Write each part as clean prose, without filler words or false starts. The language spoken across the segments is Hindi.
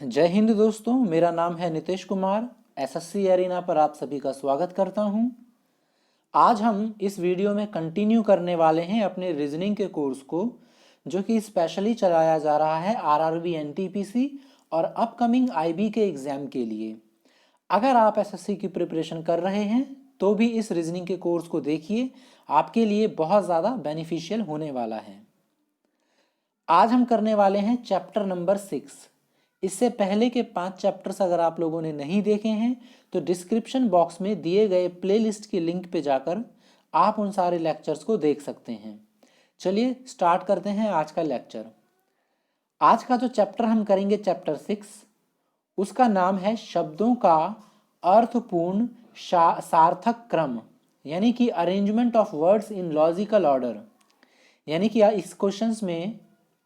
जय हिंद दोस्तों, मेरा नाम है नितेश कुमार। एसएससी एरिना पर आप सभी का स्वागत करता हूं। आज हम इस वीडियो में कंटिन्यू करने वाले हैं अपने रीजनिंग के कोर्स को, जो कि स्पेशली चलाया जा रहा है आरआरबी एनटीपीसी और अपकमिंग आईबी के एग्ज़ाम के लिए। अगर आप एसएससी की प्रिपरेशन कर रहे हैं तो भी इस रीजनिंग के कोर्स को देखिए, आपके लिए बहुत ज़्यादा बेनिफिशियल होने वाला है। आज हम करने वाले हैं चैप्टर नंबर 6। इससे पहले के 5 चैप्टर्स अगर आप लोगों ने नहीं देखे हैं तो डिस्क्रिप्शन बॉक्स में दिए गए प्लेलिस्ट के लिंक पे जाकर आप उन सारे लेक्चर्स को देख सकते हैं। चलिए स्टार्ट करते हैं आज का लेक्चर। आज का जो चैप्टर हम करेंगे, चैप्टर 6, उसका नाम है शब्दों का अर्थपूर्ण सार्थक क्रम, यानी कि arrangement of words in logical order. यानी कि इस क्वेश्चंस में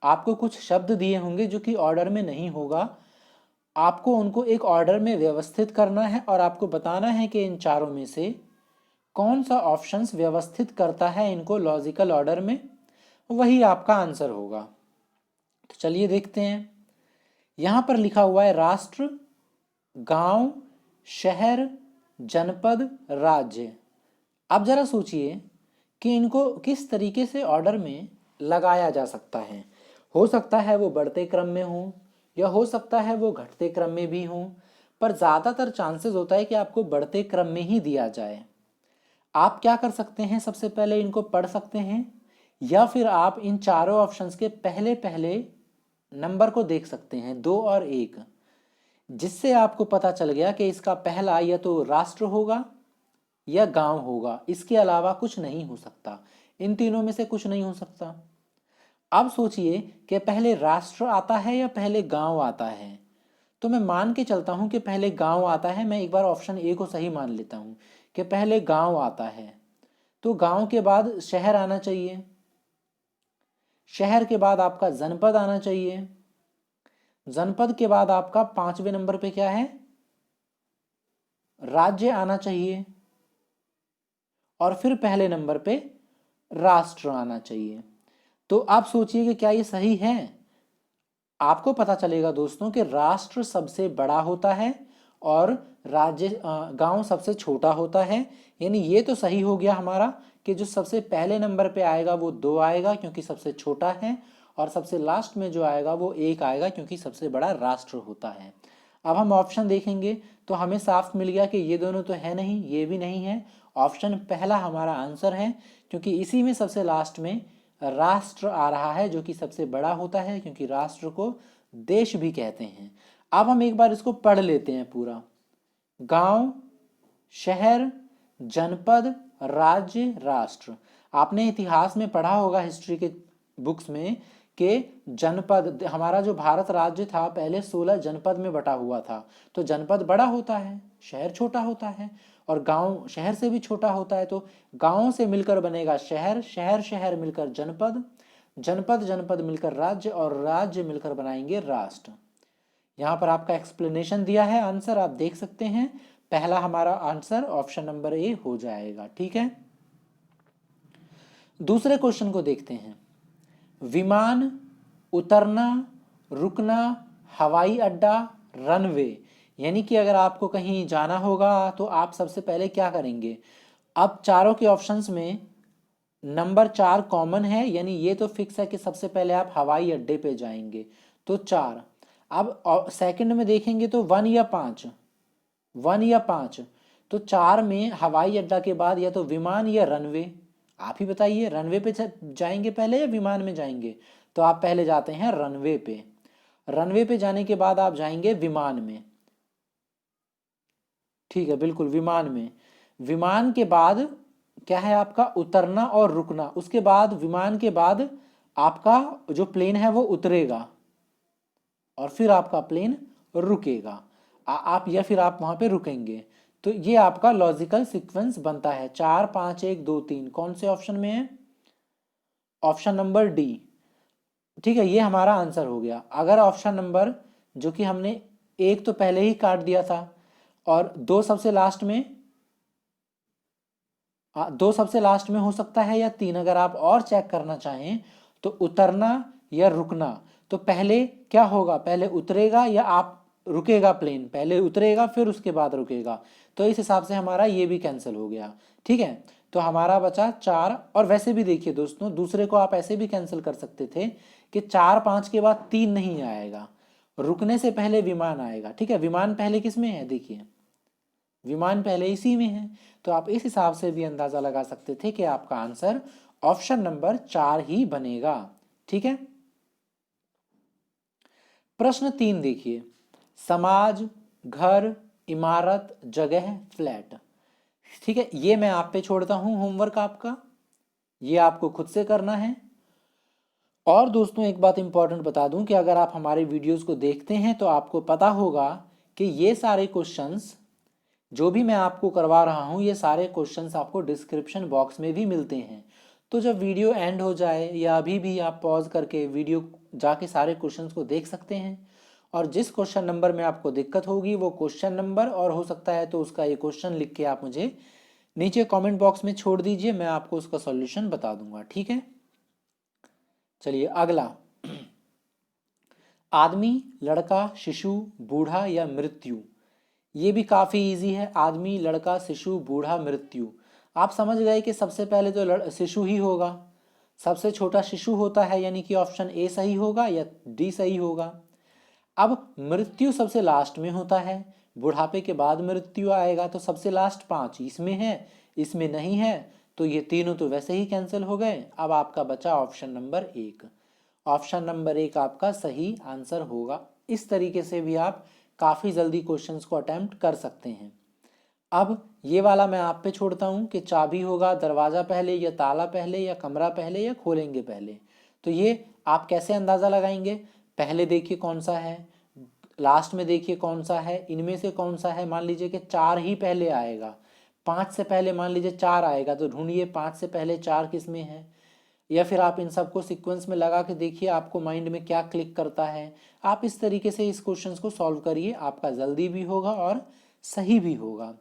आपको कुछ शब्द दिए होंगे जो कि ऑर्डर में नहीं होगा, आपको उनको एक ऑर्डर में व्यवस्थित करना है और आपको बताना है कि इन चारों में से कौन सा ऑप्शंस व्यवस्थित करता है इनको लॉजिकल ऑर्डर में, वही आपका आंसर होगा। तो चलिए देखते हैं। यहाँ पर लिखा हुआ है राष्ट्र, गांव, शहर, जनपद, राज्य। अब जरा सोचिए कि इनको किस तरीके से ऑर्डर में लगाया जा सकता है। हो सकता है वो बढ़ते क्रम में हो या हो सकता है वो घटते क्रम में भी हो, पर ज़्यादातर चांसेस होता है कि आपको बढ़ते क्रम में ही दिया जाए। आप क्या कर सकते हैं, सबसे पहले इनको पढ़ सकते हैं या फिर आप इन चारों ऑप्शंस के पहले पहले नंबर को देख सकते हैं, 2 और 1, जिससे आपको पता चल गया कि इसका पहला या तो राष्ट्र होगा या गांव होगा, इसके अलावा कुछ नहीं हो सकता, इन तीनों में से कुछ नहीं हो सकता। अब सोचिए कि पहले राष्ट्र आता है या पहले गांव आता है। तो मैं मान के चलता हूं कि पहले गांव आता है। मैं एक बार ऑप्शन ए को सही मान लेता हूं कि पहले गांव आता है, तो गांव के बाद शहर आना चाहिए, शहर के बाद आपका जनपद आना चाहिए, जनपद के बाद आपका 5वें नंबर पे क्या है, राज्य आना चाहिए, और फिर पहले नंबर पे राष्ट्र आना चाहिए। तो आप सोचिए कि क्या ये सही है। आपको पता चलेगा दोस्तों कि राष्ट्र सबसे बड़ा होता है और राज्य गांव सबसे छोटा होता है। यानी ये तो सही हो गया हमारा कि जो सबसे पहले नंबर पे आएगा वो 2 आएगा क्योंकि सबसे छोटा है, और सबसे लास्ट में जो आएगा वो 1 आएगा क्योंकि सबसे बड़ा राष्ट्र होता है। अब हम ऑप्शन देखेंगे तो हमें साफ मिल गया कि ये दोनों तो है नहीं, ये भी नहीं है। ऑप्शन पहला हमारा आंसर है क्योंकि इसी में सबसे लास्ट में राष्ट्र आ रहा है, जो कि सबसे बड़ा होता है क्योंकि राष्ट्र को देश भी कहते हैं। अब हम एक बार इसको पढ़ लेते हैं पूरा। गांव, शहर, जनपद, राज्य, राष्ट्र। आपने इतिहास में पढ़ा होगा, हिस्ट्री के बुक्स में, कि जनपद, हमारा जो भारत राज्य था पहले 16 जनपद में बटा हुआ था। तो जनपद बड़ा होता है, शहर छोटा होता है, और गांव शहर से भी छोटा होता है। तो गांव से मिलकर बनेगा शहर, शहर शहर मिलकर जनपद, जनपद जनपद मिलकर राज्य, और राज्य मिलकर बनाएंगे राष्ट्र। यहाँ पर आपका एक्सप्लेनेशन दिया है, आंसर आप देख सकते हैं। पहला हमारा आंसर ऑप्शन नंबर ए हो जाएगा। ठीक है, दूसरे क्वेश्चन को देखते हैं। विमान, उतरना, रुकना, हवाई अड्डा, रनवे। यानी कि अगर आपको कहीं जाना होगा तो आप सबसे पहले क्या करेंगे। अब चारों के ऑप्शंस में नंबर 4 कॉमन है, यानी ये तो फिक्स है कि सबसे पहले आप हवाई अड्डे पे जाएंगे, तो 4। अब सेकंड में देखेंगे तो 1 या 5, 1 या 5। तो 4 में हवाई अड्डा के बाद या तो विमान या रनवे। आप ही बताइए, रनवे पे जाएंगे पहले या विमान में जाएंगे। तो आप पहले जाते हैं रनवे पे, रनवे पे जाने के बाद आप जाएंगे विमान में। ठीक है, बिल्कुल विमान में। विमान के बाद क्या है आपका, उतरना और रुकना। उसके बाद विमान के बाद आपका जो प्लेन है वो उतरेगा और फिर आपका प्लेन रुकेगा। आप या फिर आप वहां पे रुकेंगे। तो ये आपका लॉजिकल सीक्वेंस बनता है। 4 5 1 2 3 कौन से ऑप्शन में है, ऑप्शन नंबर डी। ठीक है, ये हमारा आंसर हो गया। अगर ऑप्शन नंबर, जो कि हमने 1 तो पहले ही काट दिया था और 2 सबसे लास्ट में, 2 सबसे लास्ट में हो सकता है या 3, अगर आप और चेक करना चाहें तो उतरना या रुकना। तो पहले क्या होगा, पहले उतरेगा या आप रुकेगा प्लेन, पहले उतरेगा फिर उसके बाद रुकेगा, तो इस हिसाब से हमारा ये भी कैंसिल हो गया। ठीक है, तो हमारा बचा 4। और वैसे भी देखिए दोस्तों, दूसरे को आप ऐसे भी कैंसिल कर सकते थे कि 4 5 के बाद 3 नहीं आएगा, रुकने से पहले विमान आएगा। ठीक है, विमान पहले किस में है, देखिए विमान पहले इसी में है, तो आप इस हिसाब से भी अंदाजा लगा सकते थे कि आपका आंसर ऑप्शन नंबर 4 ही बनेगा। ठीक है, प्रश्न 3 देखिए, समाज, घर, इमारत, जगह, फ्लैट। ठीक है, ये मैं आप पे छोड़ता हूं होमवर्क आपका, ये आपको खुद से करना है। और दोस्तों एक बात इंपॉर्टेंट बता दूं कि अगर आप हमारे वीडियोस को देखते हैं तो आपको पता होगा कि ये सारे क्वेश्चंस जो भी मैं आपको करवा रहा हूं, ये सारे क्वेश्चंस आपको डिस्क्रिप्शन बॉक्स में भी मिलते हैं। तो जब वीडियो एंड हो जाए या अभी भी आप पॉज करके वीडियो जाके सारे क्वेश्चंस को देख सकते हैं, और जिस क्वेश्चन नंबर में आपको दिक्कत होगी वो क्वेश्चन नंबर और हो सकता है तो उसका ये क्वेश्चन लिख के आप मुझे नीचे कमेंट बॉक्स में छोड़ दीजिए, मैं आपको उसका सॉल्यूशन बता दूंगा। ठीक है, चलिए अगला, आदमी, लड़का, शिशु, बूढ़ा या मृत्यु। ये भी काफ़ी इजी है, आदमी, लड़का, शिशु, बूढ़ा, मृत्यु। आप समझ गए कि सबसे पहले तो शिशु ही होगा, सबसे छोटा शिशु होता है, यानी कि ऑप्शन ए सही होगा या डी सही होगा। अब मृत्यु सबसे लास्ट में होता है, बुढ़ापे के बाद मृत्यु आएगा, तो सबसे लास्ट 5 इसमें है, इसमें नहीं है, तो ये तीनों तो वैसे ही कैंसिल हो गए। अब आपका बचा ऑप्शन नंबर 1, ऑप्शन नंबर 1 आपका सही आंसर होगा। इस तरीके से भी आप काफ़ी जल्दी क्वेश्चंस को अटेम्प्ट कर सकते हैं। अब ये वाला मैं आप पे छोड़ता हूँ कि चाबी होगा दरवाज़ा पहले या ताला पहले या कमरा पहले या खोलेंगे पहले, तो ये आप कैसे अंदाज़ा लगाएंगे, पहले देखिए कौन सा है, लास्ट में देखिए कौन सा है, इनमें से कौन सा है। मान लीजिए कि 4 ही पहले आएगा, 5 से पहले मान लीजिए 4 आएगा, तो ढूंढिए 5 से पहले 4 किस में है, या फिर आप इन सबको सीक्वेंस में लगा के देखिए आपको माइंड में क्या क्लिक करता है। आप इस तरीके से इस क्वेश्चंस को सॉल्व करिए, आपका जल्दी भी होगा और सही भी होगा।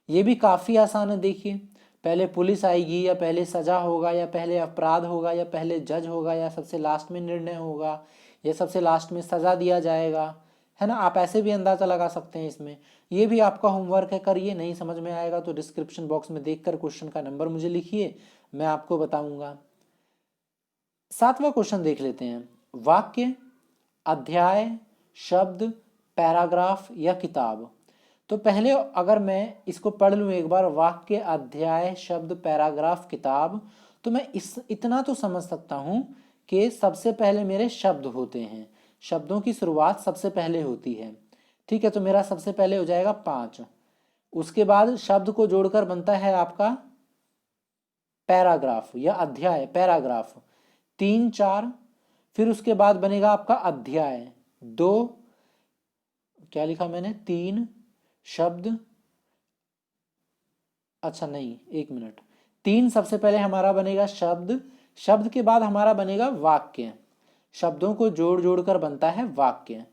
ये भी काफ़ी आसान है, देखिए पहले पुलिस आएगी या पहले सजा होगा या पहले अपराध होगा या पहले जज होगा या सबसे लास्ट में निर्णय होगा या सबसे लास्ट में सजा दिया जाएगा, है ना। आप ऐसे भी अंदाज़ा लगा सकते हैं इसमें। ये भी आपका होमवर्क है, करिए, नहीं समझ में आएगा तो डिस्क्रिप्शन बॉक्स में देखकर क्वेश्चन का नंबर मुझे लिखिए, मैं आपको बताऊंगा। 7वां क्वेश्चन देख लेते हैं, वाक्य, अध्याय, शब्द, पैराग्राफ या किताब। तो पहले अगर मैं इसको पढ़ लूँ एक बार, वाक्य, अध्याय, शब्द, पैराग्राफ, किताब, तो मैं इतना तो समझ सकता हूँ कि सबसे पहले मेरे शब्द होते हैं, शब्दों की शुरुआत सबसे पहले होती है। ठीक है, तो मेरा सबसे पहले हो जाएगा 5, उसके बाद शब्द को जोड़कर बनता है आपका पैराग्राफ या अध्याय, पैराग्राफ 3 4, फिर उसके बाद बनेगा आपका अध्याय 2, क्या लिखा मैंने, 3 शब्द, अच्छा नहीं, एक मिनट, 3 सबसे पहले हमारा बनेगा शब्द, शब्द के बाद हमारा बनेगा वाक्य, शब्दों को जोड़ जोड़ कर बनता है वाक्य,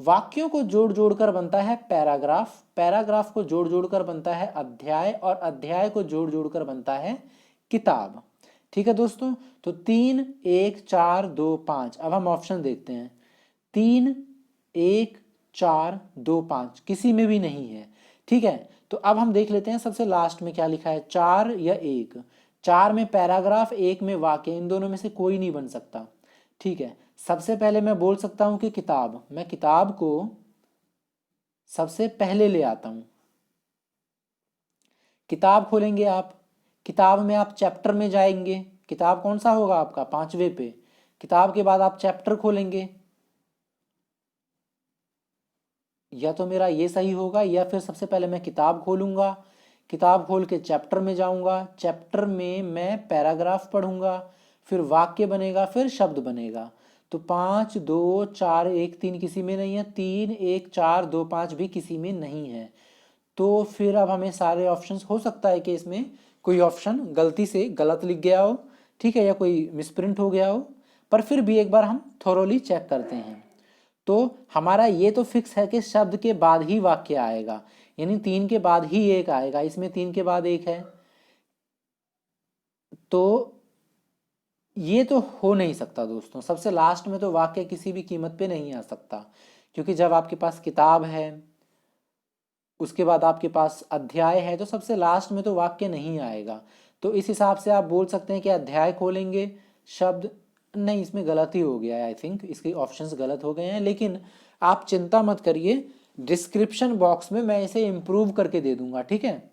वाक्यों को जोड़ जोड़ कर बनता है पैराग्राफ, पैराग्राफ को जोड़ जोड़ कर बनता है अध्याय, और अध्याय को जोड़ जोड़ कर बनता है किताब। ठीक है दोस्तों, तो 3 1 4 2 5। अब हम ऑप्शन देखते हैं, 3 1 4 2 5 किसी में भी नहीं है। ठीक है, तो अब हम देख लेते हैं सबसे लास्ट में क्या लिखा है, 4 या 1, 4 में पैराग्राफ, 1 में वाक्य, इन दोनों में से कोई नहीं बन सकता। ठीक है, सबसे पहले मैं बोल सकता हूं कि किताब, मैं किताब को सबसे पहले ले आता हूं। किताब खोलेंगे आप, किताब में आप चैप्टर में जाएंगे, किताब कौन सा होगा आपका 5वें पे, किताब के बाद आप चैप्टर खोलेंगे, या तो मेरा ये सही होगा या फिर सबसे पहले मैं किताब खोलूंगा, किताब खोल के चैप्टर में जाऊंगा, चैप्टर में मैं पैराग्राफ पढ़ूंगा, फिर वाक्य बनेगा, फिर शब्द बनेगा। तो 5 2 4 1 3 किसी में नहीं है, 3 1 4 2 5 भी किसी में नहीं है। तो फिर अब हमें सारे ऑप्शंस, हो सकता है कि इसमें कोई ऑप्शन गलती से गलत लिख गया हो, ठीक है, या कोई मिसप्रिंट हो गया हो, पर फिर भी एक बार हम थोरोली चेक करते हैं। तो हमारा ये तो फिक्स है कि शब्द के बाद ही वाक्य आएगा, यानी 3 के बाद ही 1 आएगा, इसमें 3 के बाद 1 है, तो ये तो हो नहीं सकता दोस्तों, सबसे लास्ट में तो वाक्य किसी भी कीमत पे नहीं आ सकता, क्योंकि जब आपके पास किताब है, उसके बाद आपके पास अध्याय है, तो सबसे लास्ट में तो वाक्य नहीं आएगा। तो इस हिसाब से आप बोल सकते हैं कि अध्याय खोलेंगे, शब्द नहीं, इसमें गलती हो गया है, आई थिंक इसके ऑप्शंस गलत हो गए हैं, लेकिन आप चिंता मत करिए, डिस्क्रिप्शन बॉक्स में मैं इसे इम्प्रूव करके दे दूंगा, ठीक है।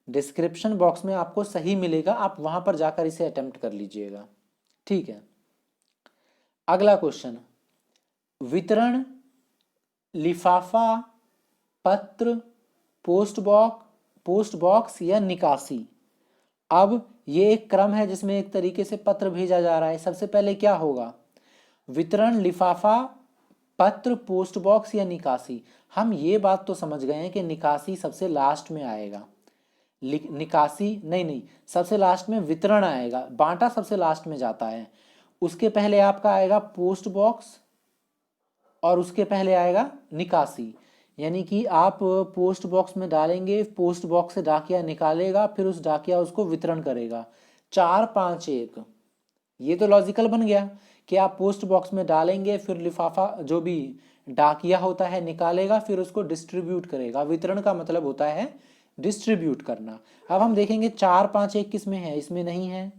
डिस्क्रिप्शन बॉक्स में आपको सही मिलेगा, आप वहां पर जाकर इसे अटेम्प्ट कर लीजिएगा, ठीक है। अगला क्वेश्चन, वितरण, लिफाफा, पत्र, पोस्ट बॉक्स या निकासी। अब ये एक क्रम है जिसमें एक तरीके से पत्र भेजा जा रहा है। सबसे पहले क्या होगा, वितरण, लिफाफा, पत्र, पोस्ट बॉक्स या निकासी। हम ये बात तो समझ गए हैं कि निकासी सबसे लास्ट में आएगा, निकासी नहीं, सबसे लास्ट में वितरण आएगा, बांटा सबसे लास्ट में जाता है। उसके पहले आपका आएगा पोस्ट बॉक्स और उसके पहले आएगा निकासी। यानी कि आप पोस्ट बॉक्स में डालेंगे, पोस्ट बॉक्स से डाकिया निकालेगा, फिर उस डाकिया उसको वितरण करेगा। 4 5 1, ये तो लॉजिकल बन गया कि आप पोस्ट बॉक्स में डालेंगे, फिर लिफाफा जो भी डाकिया होता है निकालेगा, फिर उसको डिस्ट्रीब्यूट करेगा। वितरण का मतलब होता है डिस्ट्रीब्यूट करना। अब हम देखेंगे 4 5 1 किस में है, इसमें नहीं है,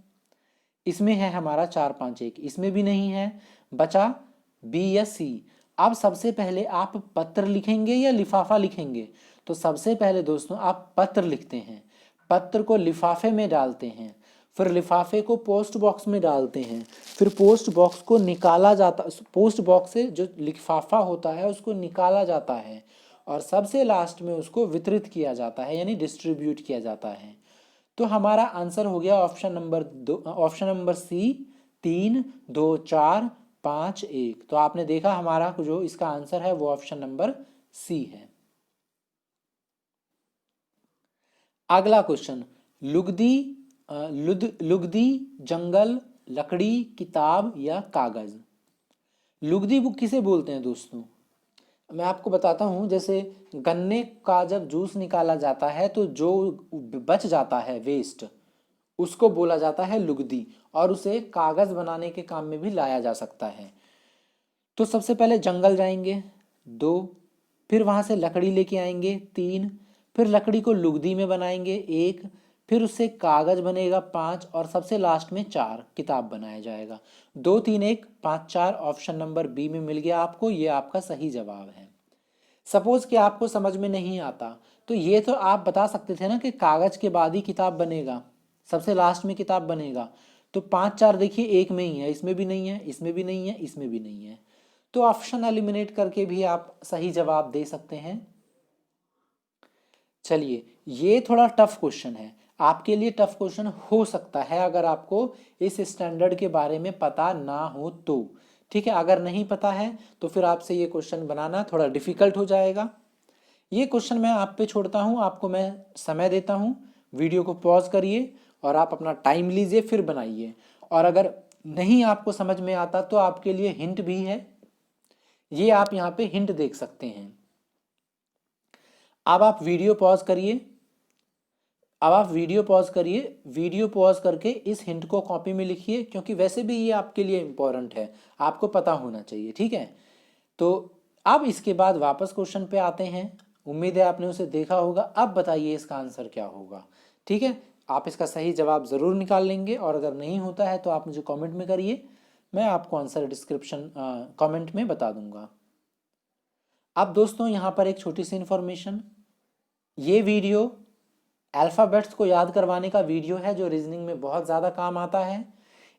इसमें है हमारा 4 5 1, इसमें भी नहीं है, बचा बी या सी। अब सबसे पहले आप पत्र लिखेंगे या लिफाफा लिखेंगे, तो सबसे पहले दोस्तों आप पत्र लिखते हैं, पत्र को लिफाफे में डालते हैं, फिर लिफाफे को पोस्ट बॉक्स में डालते हैं, फिर पोस्ट बॉक्स को निकाला जाता, पोस्ट बॉक्स से जो लिफाफा होता है उसको निकाला जाता है, और सबसे लास्ट में उसको वितरित किया जाता है, यानी डिस्ट्रीब्यूट किया जाता है। तो हमारा आंसर हो गया ऑप्शन नंबर सी, 3 2 4 5 1। तो आपने देखा हमारा जो इसका आंसर है वो ऑप्शन नंबर सी है। अगला क्वेश्चन, लुगदी, जंगल, लकड़ी, किताब या कागज। लुगदी बुक किसे बोलते हैं दोस्तों, मैं आपको बताता हूं। जैसे गन्ने का जब जूस निकाला जाता है तो जो बच जाता है वेस्ट, उसको बोला जाता है लुगदी, और उसे कागज बनाने के काम में भी लाया जा सकता है। तो सबसे पहले जंगल जाएंगे 2, फिर वहां से लकड़ी लेके आएंगे 3, फिर लकड़ी को लुगदी में बनाएंगे 1, फिर उससे कागज बनेगा 5, और सबसे लास्ट में 4 किताब बनाया जाएगा। 2 3 1 5 4 ऑप्शन नंबर बी में मिल गया आपको, ये आपका सही जवाब है। सपोज कि आपको समझ में नहीं आता, तो ये तो आप बता सकते थे ना कि कागज के बाद ही किताब बनेगा, सबसे लास्ट में किताब बनेगा। तो 5 4 देखिए एक में ही है, इसमें भी नहीं है, इसमें भी नहीं है, इसमें भी नहीं है, तो ऑप्शन एलिमिनेट करके भी आप सही जवाब दे सकते हैं। चलिए, ये थोड़ा टफ क्वेश्चन है आपके लिए, टफ क्वेश्चन हो सकता है अगर आपको इस स्टैंडर्ड के बारे में पता ना हो तो, ठीक है। अगर नहीं पता है तो फिर आपसे ये क्वेश्चन बनाना थोड़ा डिफिकल्ट हो जाएगा। ये क्वेश्चन मैं आप पे छोड़ता हूँ, आपको मैं समय देता हूँ, वीडियो को पॉज करिए और आप अपना टाइम लीजिए, फिर बनाइए। और अगर नहीं आपको समझ में आता तो आपके लिए हिंट भी है, ये आप यहाँ पे हिंट देख सकते हैं। अब आप वीडियो पॉज करिए, वीडियो पॉज करके इस हिंट को कॉपी में लिखिए, क्योंकि वैसे भी ये आपके लिए इंपॉर्टेंट है, आपको पता होना चाहिए, ठीक है। तो अब इसके बाद वापस क्वेश्चन पे आते हैं, उम्मीद है आपने उसे देखा होगा। अब बताइए इसका आंसर क्या होगा, ठीक है। आप इसका सही जवाब ज़रूर निकाल लेंगे, और अगर नहीं होता है तो आप मुझे कमेंट में करिए, मैं आपको आंसर डिस्क्रिप्शन कमेंट में बता दूंगा। अब दोस्तों यहाँ पर एक छोटी सी इन्फॉर्मेशन, ये वीडियो अल्फ़ाबेट्स को याद करवाने का वीडियो है जो रीजनिंग में बहुत ज़्यादा काम आता है।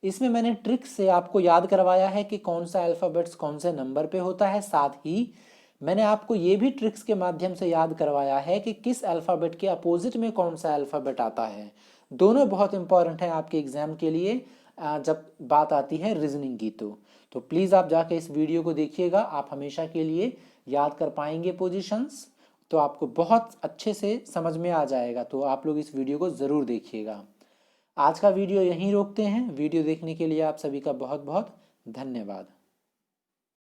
इसमें मैंने ट्रिक से आपको याद करवाया है कि कौन सा अल्फ़ाबेट्स कौन से नंबर पे होता है, साथ ही मैंने आपको ये भी ट्रिक्स के माध्यम से याद करवाया है कि किस अल्फ़ाबेट के अपोजिट में कौन सा अल्फ़ाबेट आता है। दोनों बहुत इंपॉर्टेंट है आपके एग्जाम के लिए जब बात आती है रीजनिंग की। तो प्लीज़ आप जाके इस वीडियो को देखिएगा, आप हमेशा के लिए याद कर पाएंगे पोजीशंस, तो आपको बहुत अच्छे से समझ में आ जाएगा। तो आप लोग इस वीडियो को ज़रूर देखिएगा। आज का वीडियो यहीं रोकते हैं। वीडियो देखने के लिए आप सभी का बहुत बहुत धन्यवाद।